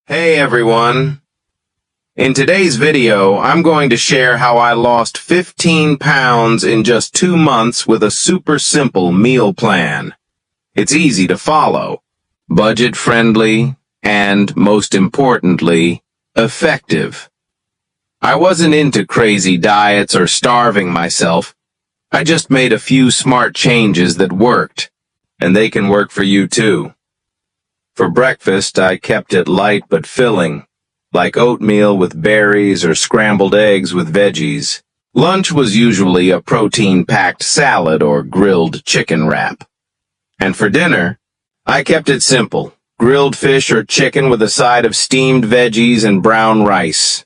Hey everyone! In today's video, I'm going to share how I lost 15 pounds in just 2 months with a super simple meal plan. It's easy to follow, budget-friendly, and, most importantly, effective. I wasn't into crazy diets or starving myself. I just made a few smart changes that worked, and they can work for you too. For breakfast, I kept it light but filling, like oatmeal with berries or scrambled eggs with veggies. Lunch was usually a protein-packed salad or grilled chicken wrap. And for dinner, I kept it simple, grilled fish or chicken with a side of steamed veggies and brown rice.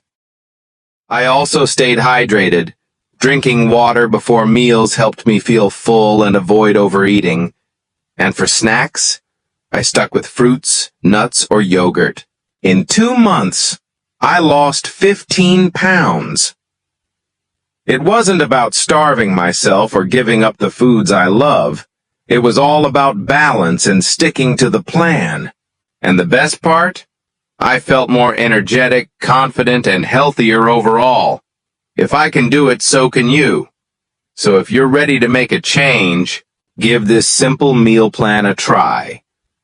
I also stayed hydrated. Drinking water before meals helped me feel full and avoid overeating. And for snacks, I stuck with fruits, nuts, or yogurt. In 2 months, I lost 15 pounds. It wasn't about starving myself or giving up the foods I love. It was all about balance and sticking to the plan. And the best part? I felt more energetic, confident, and healthier overall. If I can do it, so can you. So if you're ready to make a change, give this simple meal plan a try.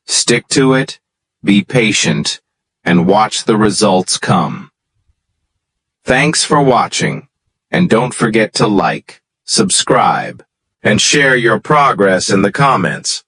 Stick to it, be patient, and watch the results come. Thanks for watching, and don't forget to like, subscribe, and share your progress in the comments.